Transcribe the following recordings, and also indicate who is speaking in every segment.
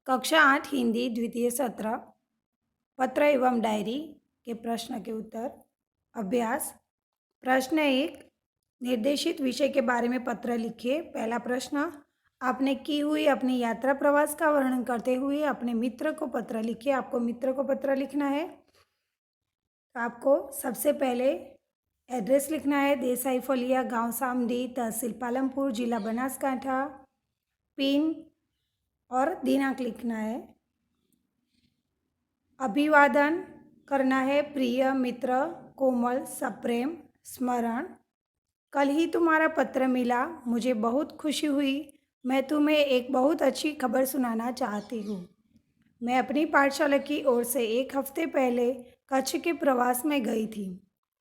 Speaker 1: कक्षा 8 हिंदी द्वितीय सत्र पत्र एवं डायरी के प्रश्न के उत्तर। अभ्यास प्रश्न 1, निर्देशित विषय के बारे में पत्र लिखिए। पहला प्रश्न, आपने की हुई अपनी यात्रा प्रवास का वर्णन करते हुए अपने मित्र को पत्र लिखिए। आपको मित्र को पत्र लिखना है। तो आपको सबसे पहले एड्रेस लिखना है। देसाई फलिया, गांव सामडी, तहसील पालमपुर, जिला बनासकांठा, पिन और दिनांक लिखना है। अभिवादन करना है। प्रिय मित्र, कोमल, सप्रेम, स्मरण। कल ही तुम्हारा पत्र मिला, मुझे बहुत खुशी हुई। मैं तुम्हें एक बहुत अच्छी खबर सुनाना चाहती हूँ। मैं अपनी पाठशाला की ओर से एक हफ्ते पहले कच्छ के प्रवास में गई थी।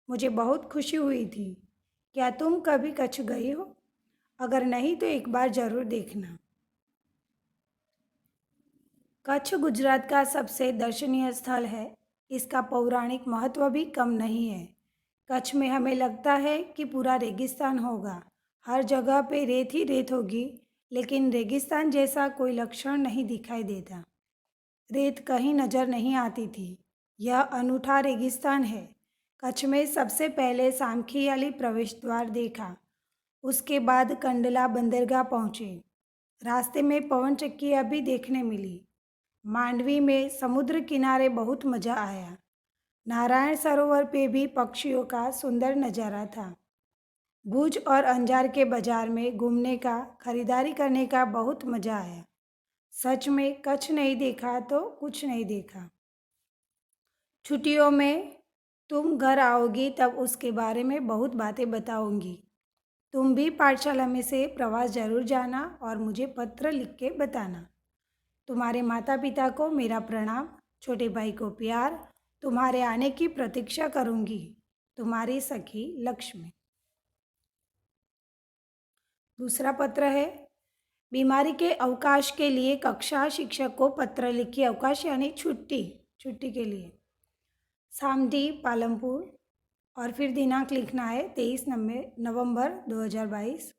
Speaker 1: मुझे बहुत खुशी हुई थी। क्या तुम कभी कच्छ गई हो? अगर नहीं तो एक बार ज़रूर देखना। कच्छ गुजरात का सबसे दर्शनीय स्थल है। इसका पौराणिक महत्व भी कम नहीं है। कच्छ में हमें लगता है कि पूरा रेगिस्तान होगा। हर जगह पे रेत ही रेत होगी, लेकिन रेगिस्तान जैसा कोई लक्षण नहीं दिखाई देता। रेत कहीं नज़र नहीं आती थी। यह अनूठा रेगिस्तान है। कच्छ में सबसे पहले सामखियाली प्रवेश द्वार देखा। उसके बाद कंडला बंदरगाह पहुँचे। रास्ते में पवन चक्कियाँ भी देखने मिली। मांडवी में समुद्र किनारे बहुत मज़ा आया। नारायण सरोवर पे भी पक्षियों का सुंदर नज़ारा था। भुज और अंजार के बाज़ार में घूमने का, खरीदारी करने का बहुत मज़ा आया। सच में कच्छ नहीं देखा तो कुछ नहीं देखा। छुट्टियों में तुम घर आओगी तब उसके बारे में बहुत बातें बताऊंगी। तुम भी पाठशाला में से प्रवास जरूर जाना और मुझे पत्र लिख के बताना। तुम्हारे माता पिता को मेरा प्रणाम। छोटे भाई को प्यार। तुम्हारे आने की प्रतीक्षा करूंगी। तुम्हारी सखी लक्ष्मी। दूसरा पत्र है, बीमारी के अवकाश के लिए कक्षा शिक्षक को पत्र लिखिए। अवकाश यानी छुट्टी, छुट्टी के लिए। सामडी पालमपुर और फिर दिनांक लिखना है 23 नवंबर 2022।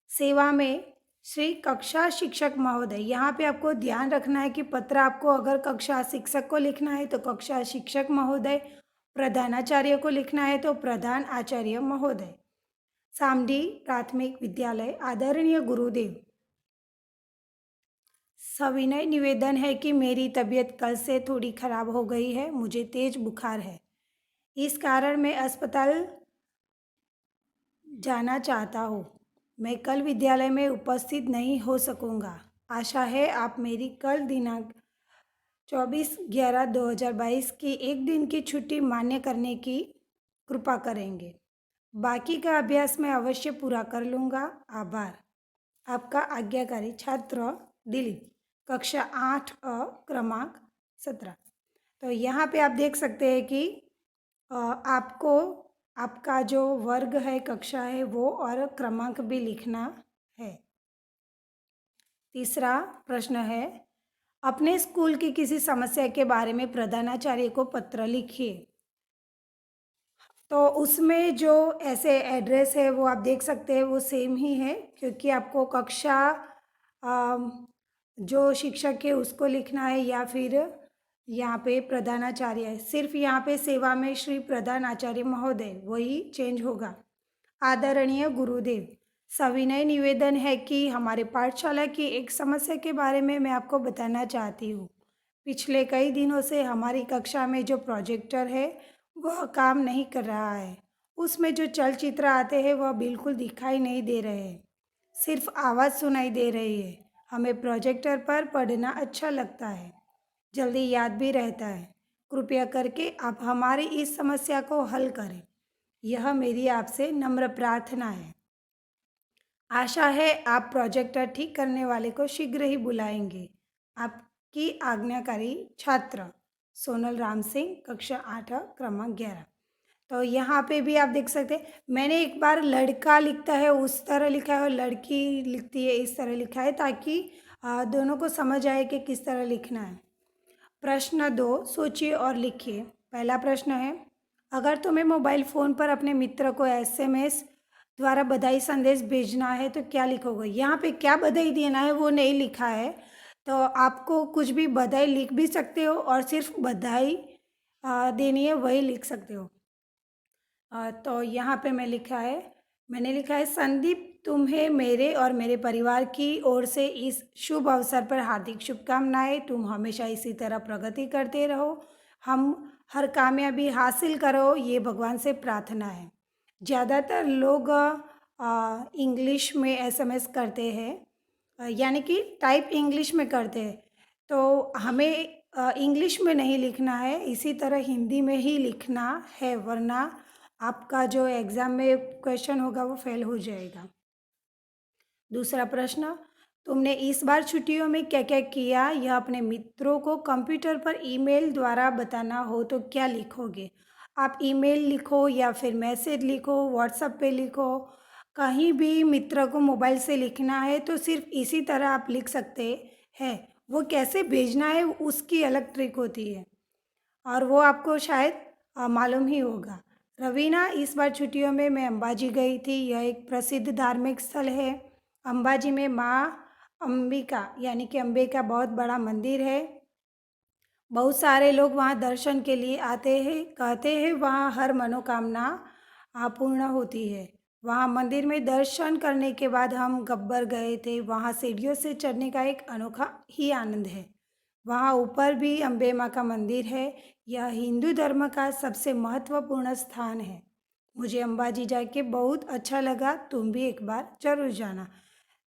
Speaker 1: सेवा में श्री कक्षा शिक्षक महोदय। यहाँ पे आपको ध्यान रखना है कि पत्र आपको अगर कक्षा शिक्षक को लिखना है तो कक्षा शिक्षक महोदय, प्रधानाचार्य को लिखना है तो प्रधान आचार्य महोदय। सामडी प्राथमिक विद्यालय। आदरणीय गुरुदेव, सविनय निवेदन है कि मेरी तबीयत कल से थोड़ी खराब हो गई है। मुझे तेज बुखार है। इस कारण मैं अस्पताल जाना चाहता हूँ। मैं कल विद्यालय में उपस्थित नहीं हो सकूँगा। आशा है आप मेरी कल दिनांक 24/11/2022 की एक दिन की छुट्टी मान्य करने की कृपा करेंगे। बाकी का अभ्यास मैं अवश्य पूरा कर लूँगा। आभार। आपका आज्ञाकारी छात्र दिलीप, कक्षा 8 क्रमांक 17। तो यहाँ पे आप देख सकते हैं कि आपको आपका जो वर्ग है, कक्षा है वो और क्रमांक भी लिखना है। तीसरा प्रश्न है, अपने स्कूल की किसी समस्या के बारे में प्रधानाचार्य को पत्र लिखिए। तो उसमें जो ऐसे एड्रेस है वो आप देख सकते हैं, वो सेम ही है, क्योंकि आपको कक्षा जो शिक्षक है उसको लिखना है या फिर यहाँ पे प्रधानाचार्य है। सिर्फ यहाँ पे सेवा में श्री प्रधान आचार्य महोदय वही चेंज होगा। आदरणीय गुरुदेव, सविनय निवेदन है कि हमारे पाठशाला की एक समस्या के बारे में मैं आपको बताना चाहती हूँ। पिछले कई दिनों से हमारी कक्षा में जो प्रोजेक्टर है वह काम नहीं कर रहा है। उसमें जो चलचित्र आते हैं वह बिल्कुल दिखाई नहीं दे रहे हैं, सिर्फ आवाज़ सुनाई दे रही है। हमें प्रोजेक्टर पर पढ़ना अच्छा लगता है, जल्दी याद भी रहता है। कृपया करके आप हमारी इस समस्या को हल करें। यह मेरी आपसे नम्र प्रार्थना है। आशा है आप प्रोजेक्टर ठीक करने वाले को शीघ्र ही बुलाएंगे। आपकी आज्ञाकारी छात्र सोनल राम सिंह, कक्षा 8 क्रमांक 11। तो यहाँ पे भी आप देख सकते हैं, मैंने एक बार लड़का लिखता है उस तरह लिखा है और लड़की लिखती है इस तरह लिखा है, ताकि दोनों को समझ आए कि किस तरह लिखना है। प्रश्न 2, सोचिए और लिखिए। पहला प्रश्न है, अगर तुम्हें मोबाइल फ़ोन पर अपने मित्र को SMS द्वारा बधाई संदेश भेजना है तो क्या लिखोगे। यहाँ पे क्या बधाई देना है वो नहीं लिखा है, तो आपको कुछ भी बधाई लिख भी सकते हो और सिर्फ बधाई देनी है वही लिख सकते हो। तो यहाँ पे मैंने लिखा है संदीप, तुम्हें मेरे और मेरे परिवार की ओर से इस शुभ अवसर पर हार्दिक शुभकामनाएं। तुम हमेशा इसी तरह प्रगति करते रहो, हम हर कामयाबी हासिल करो, ये भगवान से प्रार्थना है। ज़्यादातर लोग इंग्लिश में एसएमएस करते हैं, यानी कि टाइप इंग्लिश में करते हैं। तो हमें इंग्लिश में नहीं लिखना है, इसी तरह हिंदी में ही लिखना है, वरना आपका जो एग्ज़ाम में क्वेश्चन होगा वो फेल हो जाएगा। दूसरा प्रश्न, तुमने इस बार छुट्टियों में क्या क्या किया, यह अपने मित्रों को कंप्यूटर पर ईमेल द्वारा बताना हो तो क्या लिखोगे। आप ईमेल लिखो या फिर मैसेज लिखो, व्हाट्सएप पे लिखो, कहीं भी मित्र को मोबाइल से लिखना है तो सिर्फ इसी तरह आप लिख सकते हैं। वो कैसे भेजना है उसकी अलग ट्रिक होती है और वो आपको शायद मालूम ही होगा। रवीना, इस बार छुट्टियों में मैं अंबाजी गई थी, यह एक प्रसिद्ध धार्मिक स्थल है। अंबाजी में माँ अंबिका यानी कि अम्बे का बहुत बड़ा मंदिर है। बहुत सारे लोग वहाँ दर्शन के लिए आते हैं, कहते हैं वहाँ हर मनोकामना पूर्ण होती है। वहाँ मंदिर में दर्शन करने के बाद हम गब्बर गए थे, वहाँ सीढ़ियों से चढ़ने का एक अनोखा ही आनंद है। वहाँ ऊपर भी अम्बे माँ का मंदिर है, यह हिंदू धर्म का सबसे महत्वपूर्ण स्थान है। मुझे अंबाजी जाके बहुत अच्छा लगा, तुम भी एक बार जरूर जाना।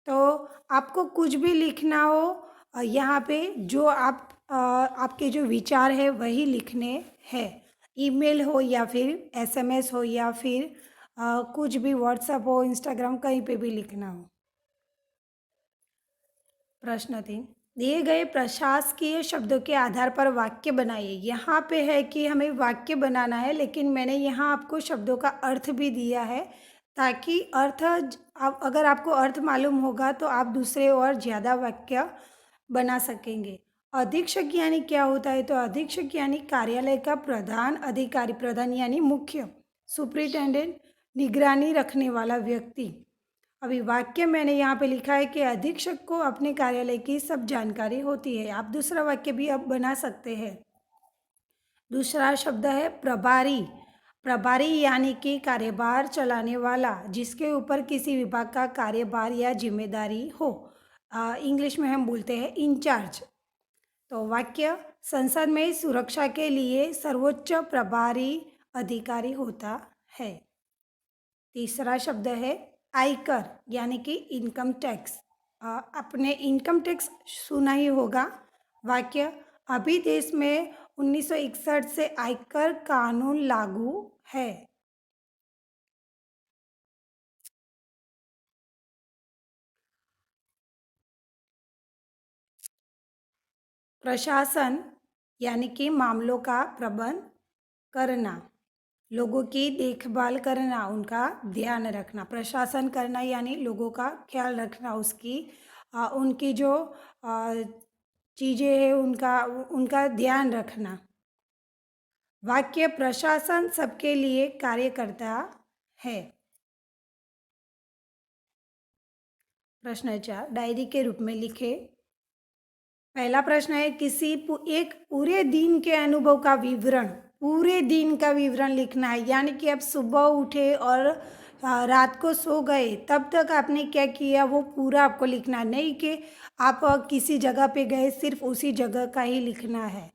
Speaker 1: तो आपको कुछ भी लिखना हो यहाँ पे जो आपके जो विचार है वही लिखने हैं। ईमेल हो या फिर एसएमएस हो या फिर कुछ भी व्हाट्सएप हो, इंस्टाग्राम, कहीं पे भी लिखना हो। प्रश्न 3, दिए गए प्रशासकीय शब्दों के आधार पर वाक्य बनाइए। यहाँ पे है कि हमें वाक्य बनाना है, लेकिन मैंने यहाँ आपको शब्दों का अर्थ भी दिया है ताकि अगर आपको अर्थ मालूम होगा तो आप दूसरे और ज़्यादा वाक्य बना सकेंगे। अधीक्षक यानी क्या होता है, तो अधीक्षक यानी कार्यालय का प्रधान अधिकारी, प्रधान यानी मुख्य, सुपरिटेंडेंट निगरानी रखने वाला व्यक्ति। अभी वाक्य मैंने यहाँ पे लिखा है कि अधीक्षक को अपने कार्यालय की सब जानकारी होती है। आप दूसरा वाक्य भी अब बना सकते हैं। दूसरा शब्द है प्रभारी। प्रभारी यानी कि कार्यभार चलाने वाला, जिसके ऊपर किसी विभाग का कार्यभार या जिम्मेदारी हो। इंग्लिश में हम बोलते हैं इंचार्ज। तो वाक्य, संसद में सुरक्षा के लिए सर्वोच्च प्रभारी अधिकारी होता है। तीसरा शब्द है आयकर यानी कि इनकम टैक्स। आपने इनकम टैक्स सुना ही होगा। वाक्य, अभी देश में 1961 से आयकर कानून लागू है। प्रशासन यानी कि मामलों का प्रबंध करना, लोगों की देखभाल करना, उनका ध्यान रखना। प्रशासन करना यानी लोगों का ख्याल रखना, उनकी जो चीज़ें हैं उनका उनका ध्यान रखना। वाक्य, प्रशासन सबके लिए कार्य करता है। प्रश्न 4, डायरी के रूप में लिखे। पहला प्रश्न है एक पूरे दिन के अनुभव का विवरण, पूरे दिन का विवरण लिखना है। यानी कि आप सुबह उठे और रात को सो गए, तब तक आपने क्या किया वो पूरा आपको लिखना है, नहीं कि आप किसी जगह पे गए सिर्फ उसी जगह का ही लिखना है।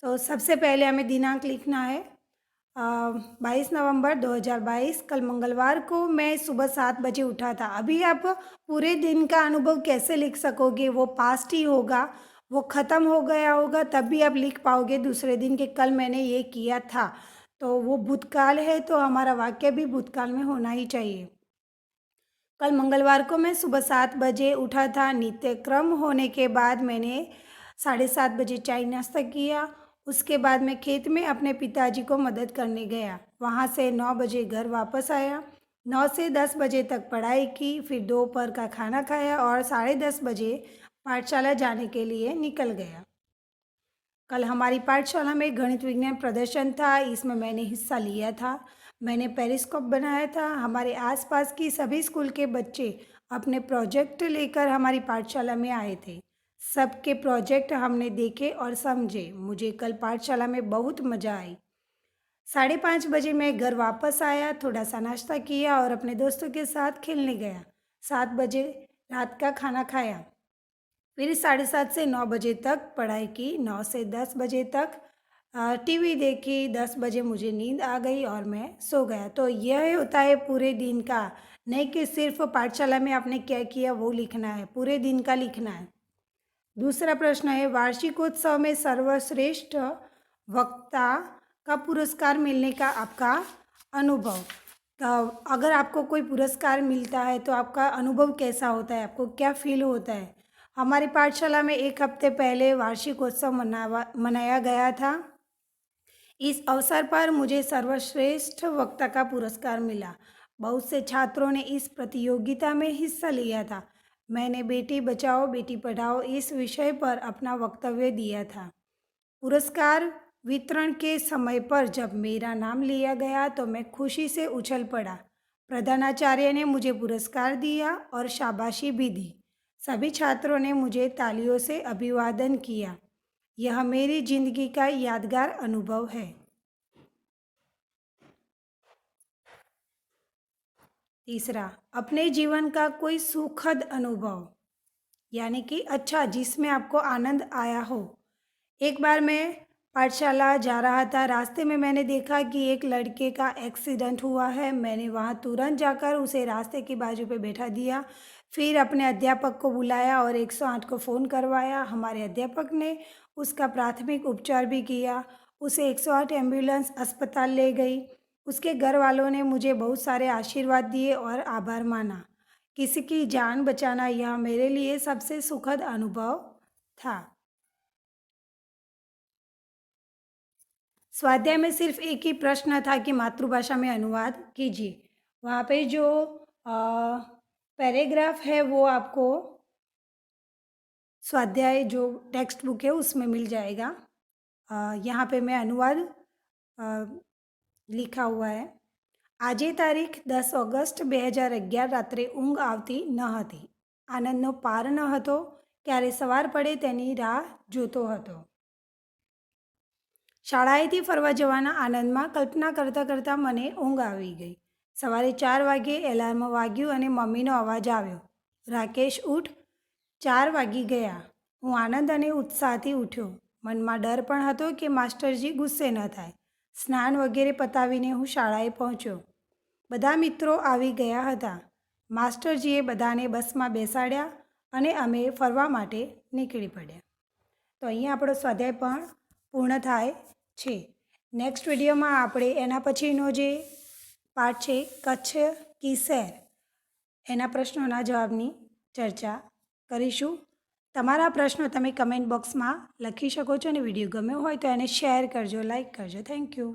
Speaker 1: तो सबसे पहले हमें दिनांक लिखना है 22 नवंबर 2022, कल मंगलवार को मैं सुबह 7 बजे उठा था। अभी आप पूरे दिन का अनुभव कैसे लिख सकोगे, वो पास्ट ही होगा, वो ख़त्म हो गया होगा तब भी आप लिख पाओगे दूसरे दिन के कल मैंने ये किया था। तो वो भूतकाल है तो हमारा वाक्य भी भूतकाल में होना ही चाहिए। कल मंगलवार को मैं सुबह 7 बजे उठा था। नित्यक्रम होने के बाद मैंने 7:30 बजे चाय नाश्ता किया। उसके बाद मैं खेत में अपने पिताजी को मदद करने गया। वहाँ से 9 बजे घर वापस आया। 9 से 10 बजे तक पढ़ाई की, फिर दोपहर का खाना खाया और 10:30 बजे पाठशाला जाने के लिए निकल गया। कल हमारी पाठशाला में गणित विज्ञान प्रदर्शन था, इसमें मैंने हिस्सा लिया था। मैंने पेरिस्कोप बनाया था। हमारे आसपास की सभी स्कूल के बच्चे अपने प्रोजेक्ट लेकर हमारी पाठशाला में आए थे। सबके प्रोजेक्ट हमने देखे और समझे। मुझे कल पाठशाला में बहुत मज़ा आई। 5:30 बजे मैं घर वापस आया, थोड़ा सा नाश्ता किया और अपने दोस्तों के साथ खेलने गया। 7 बजे रात का खाना खाया। फिर 7:30 से 9 बजे तक पढ़ाई की। 9 से 10 बजे तक टीवी देखी। 10 बजे मुझे नींद आ गई और मैं सो गया। तो यह होता है पूरे दिन का, नहीं कि सिर्फ पाठशाला में आपने क्या किया वो लिखना है, पूरे दिन का लिखना है। दूसरा प्रश्न है, वार्षिकोत्सव में सर्वश्रेष्ठ वक्ता का पुरस्कार मिलने का आपका अनुभव। तो अगर आपको कोई पुरस्कार मिलता है तो आपका अनुभव कैसा होता है, आपको क्या फील होता है। हमारी पाठशाला में 1 हफ्ते पहले वार्षिकोत्सव मनाया गया था। इस अवसर पर मुझे सर्वश्रेष्ठ वक्ता का पुरस्कार मिला। बहुत से छात्रों ने इस प्रतियोगिता में हिस्सा लिया था। मैंने बेटी बचाओ बेटी पढ़ाओ इस विषय पर अपना वक्तव्य दिया था। पुरस्कार वितरण के समय पर जब मेरा नाम लिया गया तो मैं खुशी से उछल पड़ा। प्रधानाचार्य ने मुझे पुरस्कार दिया और शाबाशी भी दी। सभी छात्रों ने मुझे तालियों से अभिवादन किया। यह मेरी जिंदगी का यादगार अनुभव है। तीसरा, अपने जीवन का कोई सुखद अनुभव, यानी कि अच्छा जिसमें आपको आनंद आया हो। एक बार मैं पाठशाला जा रहा था, रास्ते में मैंने देखा कि एक लड़के का एक्सीडेंट हुआ है। मैंने वहाँ तुरंत जाकर उसे रास्ते की बाजू पे बैठा दिया। फिर अपने अध्यापक को बुलाया और 108 को फ़ोन करवाया। हमारे अध्यापक ने उसका प्राथमिक उपचार भी किया। उसे 108 एम्बुलेंस अस्पताल ले गई। उसके घर वालों ने मुझे बहुत सारे आशीर्वाद दिए और आभार माना। किसी की जान बचाना यह मेरे लिए सबसे सुखद अनुभव था। स्वाध्याय में सिर्फ एक ही प्रश्न था कि मातृभाषा में अनुवाद कीजिए। वहाँ पे जो पैराग्राफ है वो आपको स्वाध्याय जो टेक्स्ट बुक है उसमें मिल जाएगा। यहाँ पे मैं अनुवाद अ, लिखा हुआ है। આજે તારીખ 10 ઓગસ્ટ 2011 રાત્રે ઊંઘ આવતી ન હતી. આનંદનો પાર ન હતો. ક્યારે સવાર પડે તેની રાહ જોતો હતો. શાળાએથી ફરવા જવાના આનંદમાં કલ્પના કરતાં કરતાં મને ઊંઘ આવી ગઈ. સવારે 4 વાગ્યે એલાર્મ વાગ્યું અને મમ્મીનો અવાજ આવ્યો, રાકેશ ઉઠ. 4 વાગી ગયા. હું આનંદ અને ઉત્સાહથી ઉઠ્યો. મનમાં ડર પણ હતો કે માસ્ટરજી ગુસ્સે ન થાય. સ્નાન વગેરે પતાવીને હું શાળાએ પહોંચ્યો. બધા મિત્રો આવી ગયા હતા. માસ્ટરજીએ બધાને બસમાં બેસાડ્યા અને અમે ફરવા માટે નીકળી પડ્યા. તો અહીંયા આપણો સ્વાધ્યાય પણ પૂર્ણ થાય છે. નેક્સ્ટ વિડીયોમાં આપણે એના પછીનો જે પાઠ છે કચ્છ કી સૈર, એના પ્રશ્નોના જવાબની ચર્ચા કરીશું. તમારા પ્રશ્નો તમે કમેન્ટ બોક્સમાં લખી શકો છો અને વિડીયો ગમ્યો હોય તો એને શેર કરજો, લાઈક કરજો. Thank you.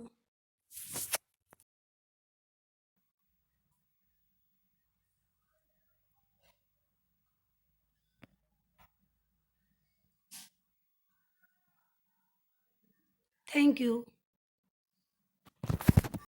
Speaker 1: Thank you.